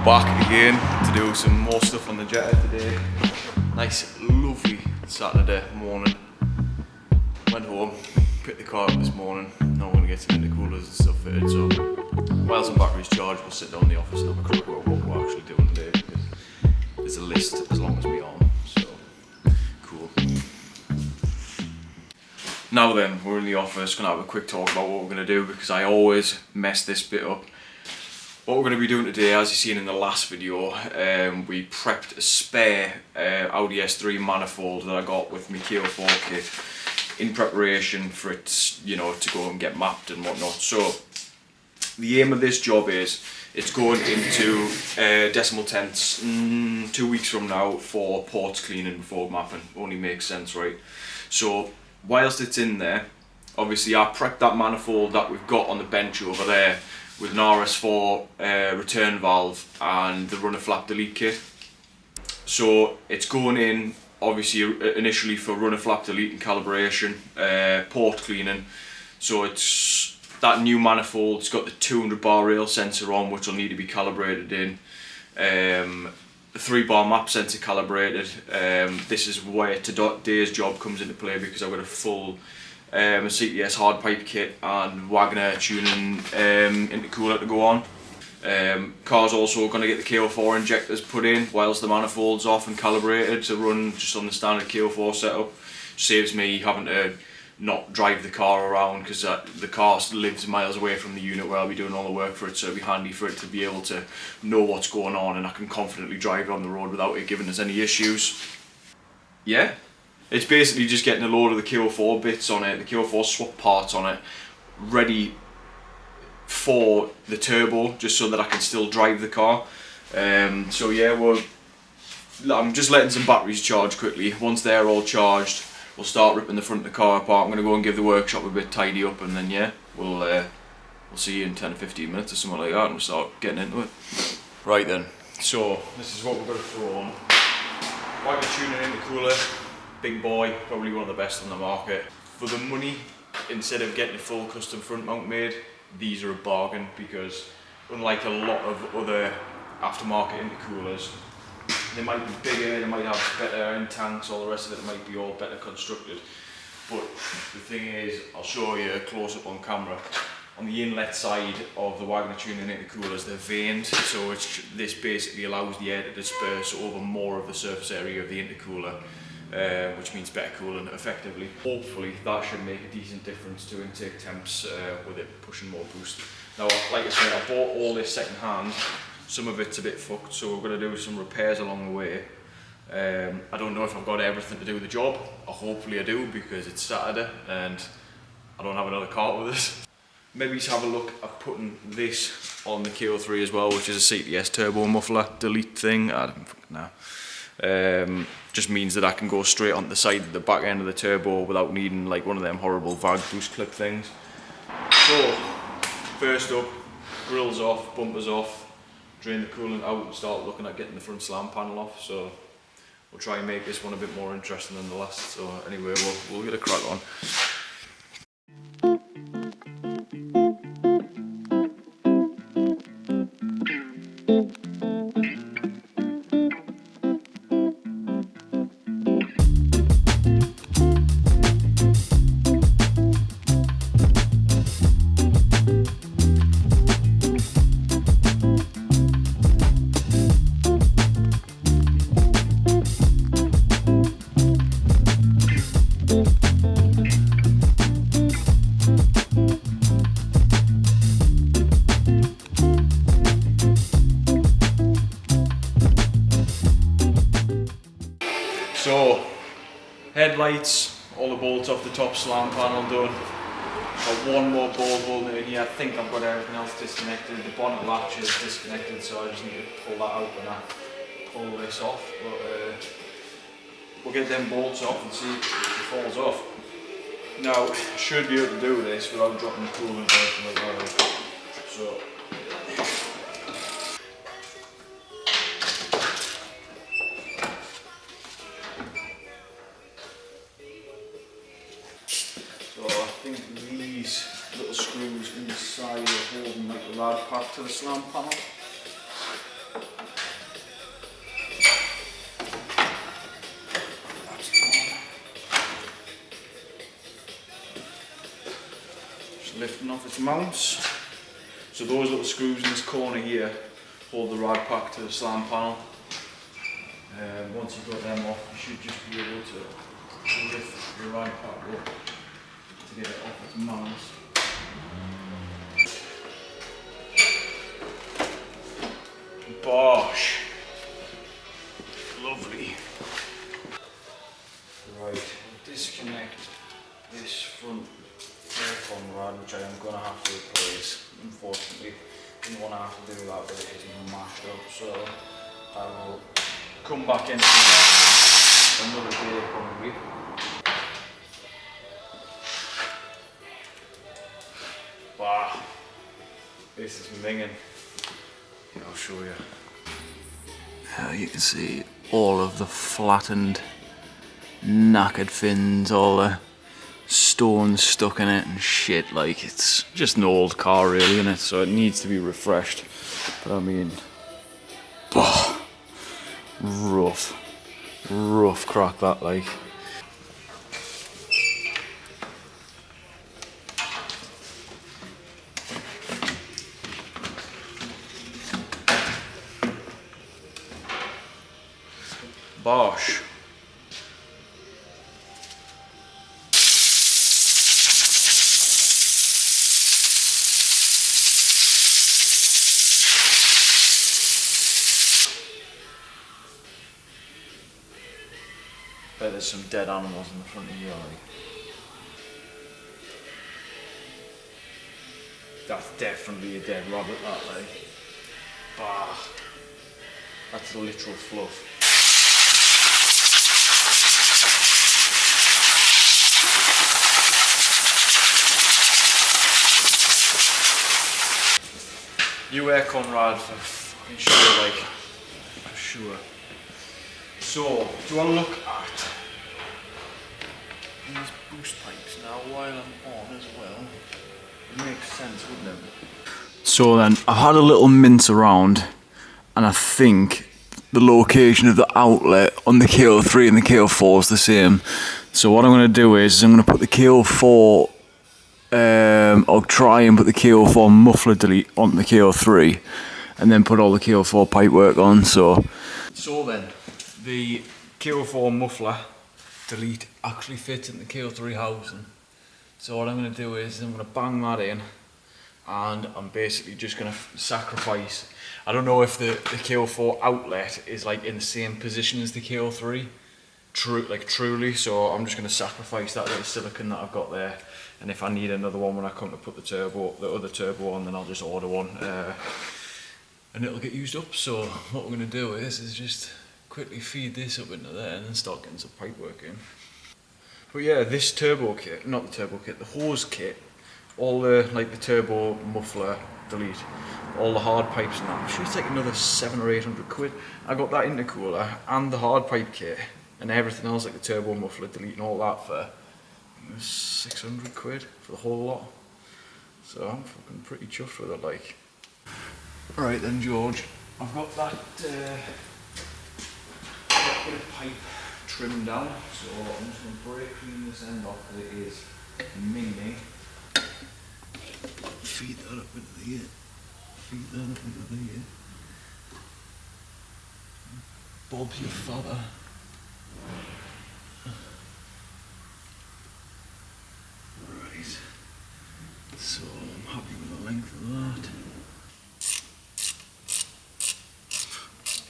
Back again to do some more stuff on the Jetta today. Nice, lovely Saturday morning. Went home, picked the car up this morning. Now we're going to get some intercoolers and stuff fitted. So while some batteries charged, we'll sit down in the office and have a quick look at what we're actually doing today, because there's a list as long as we arm. So cool. Now then, we're in the office, going to have a quick talk about what we're going to do, because I always mess this bit up. What we're going to be doing today, as you've seen in the last video, we prepped a spare Audi S3 manifold that I got with my K04 kit in preparation for it, you know, to go and get mapped and whatnot. So the aim of this job is it's going into decimal tenths 2 weeks from now for ports cleaning before mapping. Only makes sense, right? So whilst it's in there, obviously I prepped that manifold that we've got on the bench over there with an RS4 return valve and the runner flap delete kit. So it's going in obviously initially for runner flap delete and calibration, port cleaning. So it's that new manifold. It's got the 200 bar rail sensor on, which will need to be calibrated in. The 3 bar map sensor calibrated. This is where today's job comes into play, because I've got a full CTS hardpipe kit and Wagner Tuning intercooler to go on. Car's also going to get the K04 injectors put in whilst the manifold's off and calibrated to run just on the standard K04 setup. Saves me having to not drive the car around, because the car lives miles away from the unit where I'll be doing all the work for it, so it'll be handy for it to be able to know what's going on, and I can confidently drive it on the road without it giving us any issues. Yeah. It's basically just getting a load of the K04 bits on it, the K04 swap parts on it, ready for the turbo, just so that I can still drive the car. So yeah, I'm just letting some batteries charge quickly. Once they're all charged, we'll start ripping the front of the car apart. I'm going to go and give the workshop a bit tidy up, and then yeah, we'll see you in 10 or 15 minutes or something like that, and we'll start getting into it. Right then, so this is what we're going to throw on. Wagner Tuning intercooler. Big boy, probably one of the best on the market. For the money, instead of getting a full custom front mount made, these are a bargain, because unlike a lot of other aftermarket intercoolers, they might be bigger, they might have better end tanks, all the rest of it might be all better constructed. But the thing is, I'll show you a close up on camera. On the inlet side of the Wagner Tuning intercoolers, they're vaned, so this basically allows the air to disperse over more of the surface area of the intercooler. Which means better cooling effectively. Hopefully that should make a decent difference to intake temps with it pushing more boost. Now, like I said, I bought all this second hand. Some of it's a bit fucked, so we're going to do some repairs along the way. I don't know if I've got everything to do the job, or hopefully I do, because it's Saturday and I don't have another car with us. Maybe have a look at putting this on the K03 as well, which is a CTS turbo muffler delete thing. I don't fucking know. Just means that I can go straight onto the side of the back end of the turbo without needing like one of them horrible VAG boost clip things. So, first up, grills off, bumpers off, drain the coolant out and start looking at getting the front slam panel off. So we'll try and make this one a bit more interesting than the last. So anyway, we'll get a crack on. So, headlights, all the bolts off the top slam panel done. Got one more bolt holding it in here. I think I've got everything else disconnected. The bonnet latch is disconnected, so I just need to pull that out when I pull this off. But we'll get them bolts off and see if it falls off. Now, I should be able to do this without dropping the coolant or anything like that. So, I think these little screws inside are holding like the rad pack to the slam panel. lifting off its mounts. So those little screws in this corner here hold the rad pack to the slam panel. Once you've got them off, you should just be able to lift your rad pack up to get it off its mounts. Bosh! Lovely. Right, we'll disconnect this front aircon rad, which I am going to have to replace. Unfortunately, didn't want to have to do that, but it is mashed up, so I will come back into that another day probably. Wow, this is minging. Yeah, I'll show you. You can see all of the flattened, knackered fins, all the stones stuck in it and shit. Like, it's just an old car really, isn't it? So it needs to be refreshed. But I mean, rough crack that, like. Bosh. Bet there's some dead animals in the front of your eye. That's definitely a dead rabbit, that, like. Bah. That's literal fluff. New aircon rad for fucking sure, like, for sure. So, do you want to look at these boost pipes now while I'm on as well? It makes sense, wouldn't it? So then, I've had a little mince around, and I think the location of the outlet on the K03 and the K04 is the same. So what I'm going to do is, I'm going to put the K04 I'll try and put the K04 muffler delete on the K03 and then put all the K04 pipe work on. So then, the K04 muffler delete actually fits in the K03 housing. So what I'm going to do is I'm going to bang that in, and I'm basically just going to sacrifice. I don't know if the K04 outlet is like in the same position as the K03, truly. So I'm just going to sacrifice that little silicone that I've got there. And if I need another one when I come to put the other turbo on, then I'll just order one, and it'll get used up. So what we're going to do is just quickly feed this up into there and then start getting some pipe work in. But yeah, this turbo kit, not the turbo kit, the hose kit, all the the turbo muffler delete, all the hard pipes and that, should take another 700 or 800 quid. I got that intercooler and the hard pipe kit and everything else, like the turbo muffler delete and all that, for 600 quid for the whole lot. So I'm fucking pretty chuffed with it, like. Right then, George, I've got that bit of pipe trimmed down, so I'm just going to brake clean this end off because it is minging. Feed that up into here. Feed that up into here. Bob's your father. Right. So I'm happy with the length of that.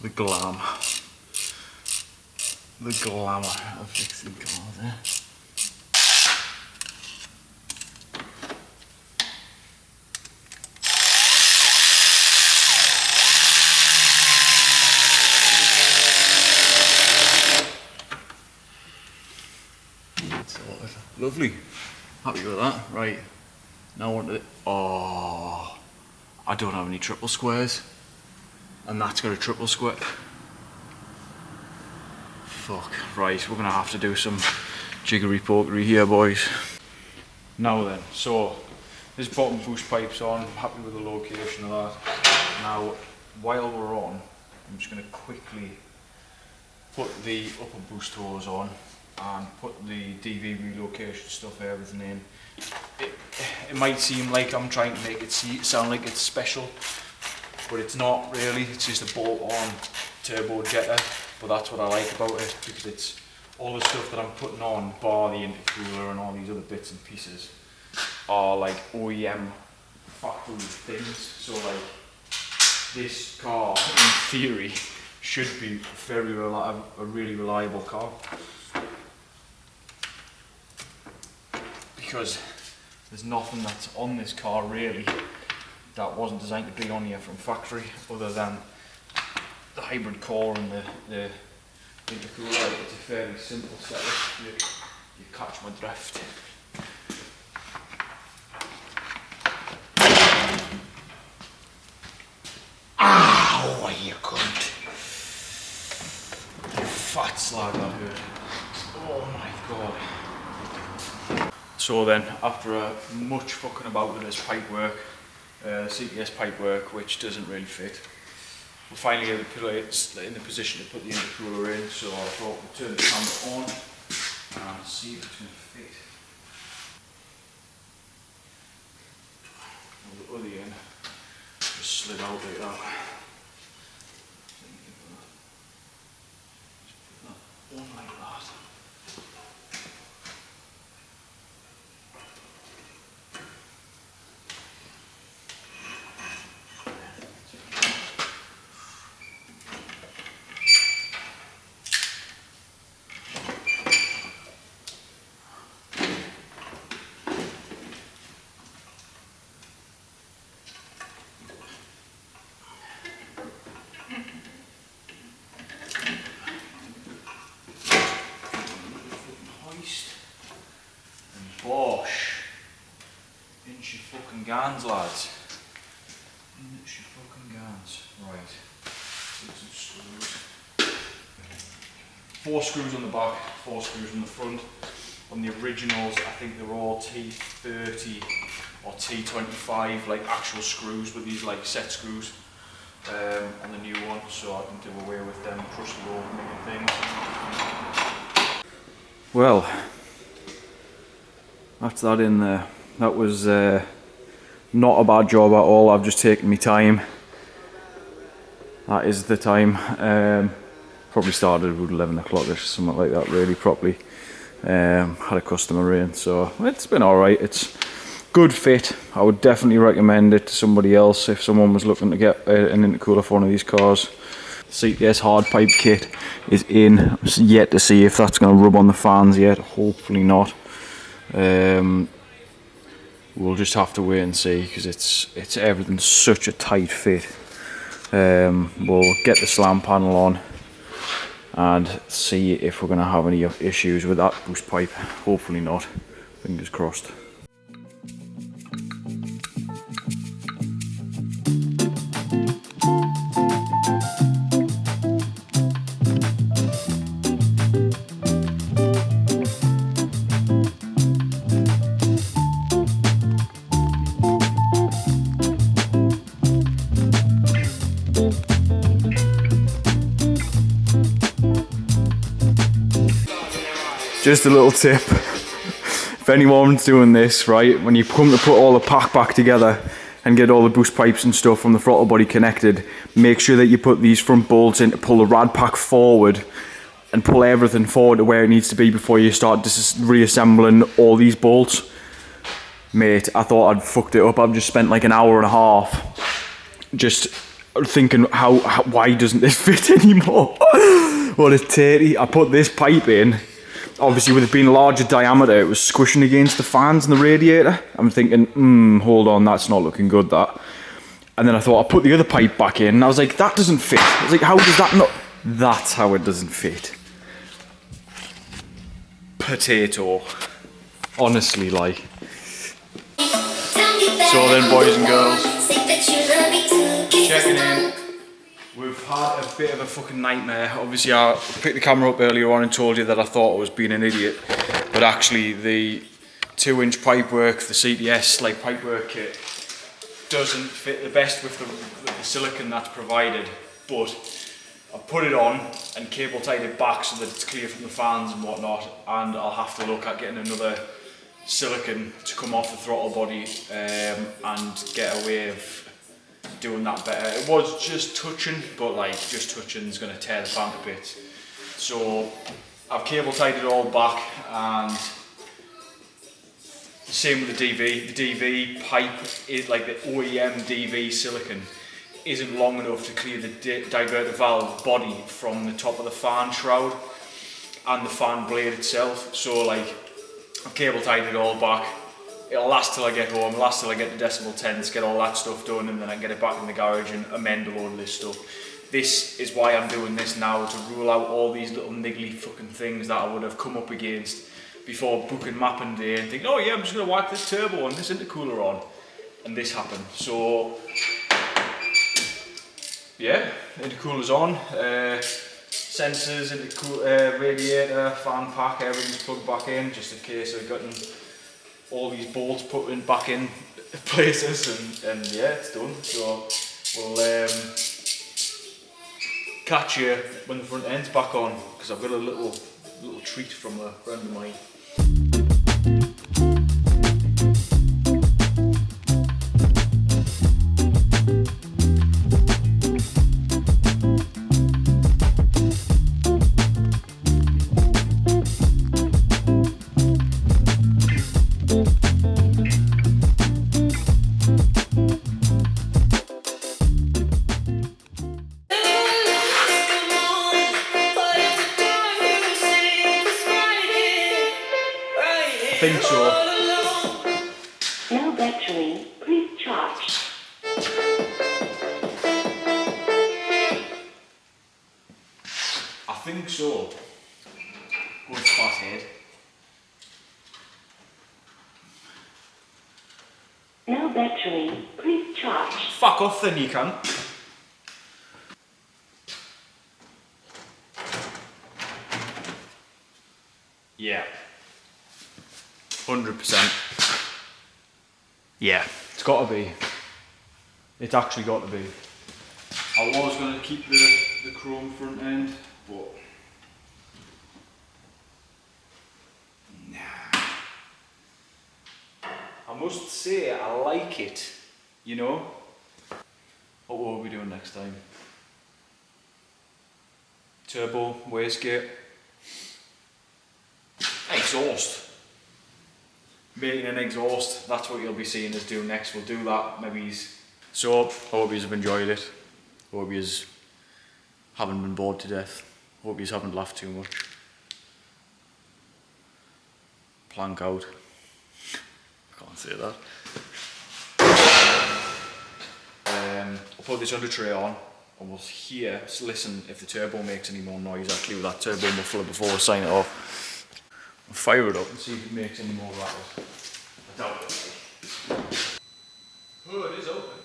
The glam. The glamour of fixing cars, eh? Lovely. Happy with that. Right. Now on to the... Oh, I don't have any triple squares. And that's got a triple square. Fuck. Right, we're going to have to do some jiggery pokery here, boys. Now then, so this bottom boost pipe's on. I'm happy with the location of that. Now, while we're on, I'm just going to quickly put the upper boost hose on. and put the DV relocation stuff, everything in. It might seem like I'm trying to make it sound like it's special, but it's not really. It's just a bolt-on turbo Jetta, but that's what I like about it, because it's all the stuff that I'm putting on, bar the intercooler and all these other bits and pieces, are like OEM factory things. So like, this car in theory should be a really reliable car, because there's nothing that's on this car really that wasn't designed to be on here from factory, other than the hybrid core and the intercooler. It's a fairly simple setup. You catch my drift. Ow, you cunt! You fat slag, that hurt. Oh my god. So then, after much fucking about with this pipe work, CTS pipe work, which doesn't really fit, we're finally able to put it in the position to put the intercooler in, so I thought we'd turn the camera on and see if it's going to fit. Well, the other end just slid out like that. Just put that on like that. Bosh. Inch your fucking guns, lads. Inch your fucking guns. Right. Some screws. 4 screws on the back, 4 screws on the front. On the originals, I think they were all T30 or T25, like actual screws, but these like set screws on the new one, so I can do away with them crusty old making things. Well, that's that in there. That was not a bad job at all. I've just taken my time. That is the time. Probably started about 11 o'clock or something like that, really properly. Had a customer in, so it's been alright. It's good fit. I would definitely recommend it to somebody else if someone was looking to get an intercooler for one of these cars. CTS hard pipe kit is in. I'm yet to see if that's going to rub on the fans yet. Hopefully not. We'll just have to wait and see, because it's everything's such a tight fit. We'll get the slam panel on and see if we're going to have any issues with that boost pipe. Hopefully not. Fingers crossed. Just a little tip, if anyone's doing this, right, when you come to put all the pack back together and get all the boost pipes and stuff from the throttle body connected, make sure that you put these front bolts in to pull the rad pack forward and pull everything forward to where it needs to be before you start reassembling all these bolts. Mate, I thought I'd fucked it up. I've just spent like an hour and a half just thinking why doesn't this fit anymore? What a tatty. I put this pipe in. Obviously, with it being larger diameter, it was squishing against the fans and the radiator. I'm thinking, hold on, that's not looking good, that. And then I thought, I'll put the other pipe back in, and I was like, that doesn't fit. I was like, how does that not? That's how it doesn't fit. Potato. Honestly, like. So then, boys and girls, checking in. We've had a bit of a fucking nightmare. Obviously, I picked the camera up earlier on and told you that I thought I was being an idiot. But actually, the 2-inch pipework, the CTS like pipework kit, doesn't fit the best with the silicon that's provided. But I've put it on and cable tied it back so that it's clear from the fans and whatnot, and I'll have to look at getting another silicone to come off the throttle body and get a way of doing that better. It was just touching, but like just touching is going to tear the fan to bits. So I've cable tied it all back, and the same with the DV. The DV pipe is like the OEM DV silicone isn't long enough to clear the diverter valve body from the top of the fan shroud and the fan blade itself. So like I've cable tied it all back. It'll last till I get home, last till I get the decimal tens, get all that stuff done, and then I can get it back in the garage and amend a load of this stuff. This is why I'm doing this now, to rule out all these little niggly fucking things that I would have come up against before booking mapping day and thinking, oh yeah, I'm just going to whack this turbo and this intercooler on, and this happened. So yeah, intercooler's on, sensors, radiator, fan pack, everything's plugged back in, just in case I've gotten all these bolts put in back in places, and yeah, it's done. So we'll catch you when the front end's back on, because I've got a little treat from a friend of mine. I think so. No battery, please charge. I think so. Good fathead. No battery, please charge. Fuck off then, you can. Yeah. 100%. Yeah, it's got to be. It's actually got to be. I was going to keep the chrome front end, but nah. I must say I like it, you know. What will we doing next time? Turbo, wastegate, exhaust. Making an exhaust, that's what you'll be seeing us do next. We'll do that, maybe. So, I hope you have enjoyed it. I hope you haven't been bored to death. I hope you haven't laughed too much. Plank out. I can't say that. I'll put this under tray on, and we'll hear, listen if the turbo makes any more noise actually with that turbo muffler before I sign it off. I'll fire it up and see if it makes any more rattles. I doubt it. Oh, it is open.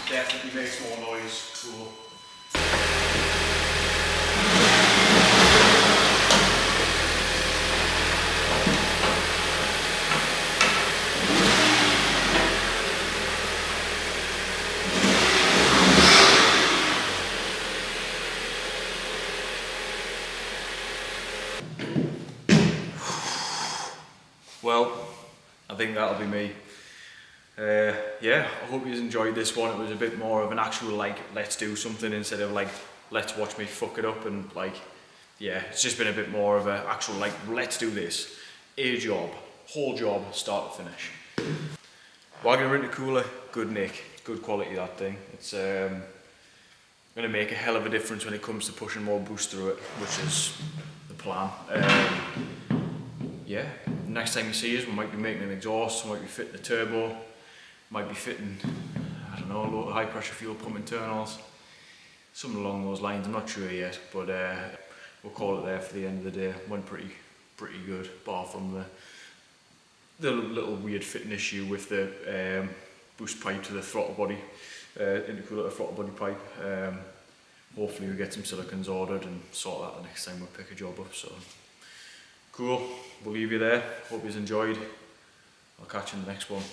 Definitely makes more noise. Cool. Well, I think that'll be me. Yeah, I hope you enjoyed this one. It was a bit more of an actual like, let's do something instead of like, let's watch me fuck it up, and like, yeah, it's just been a bit more of an actual like, let's do this. A job, whole job, start to finish. Wagner Intercooler, good nick, good quality that thing. It's going to make a hell of a difference when it comes to pushing more boost through it, which is the plan. Yeah, next time you see us, we might be making an exhaust, we might be fitting the turbo, might be fitting, I don't know, a load of high pressure fuel pump internals, something along those lines. I'm not sure yet, but we'll call it there for the end of the day. Went pretty pretty good, bar from the little weird fitting issue with the boost pipe to the throttle body, intercooler to throttle body pipe. Hopefully we get some silicons ordered and sort that the next time we pick a job up. So cool, we'll leave you there. Hope you've enjoyed. I'll catch you in the next one.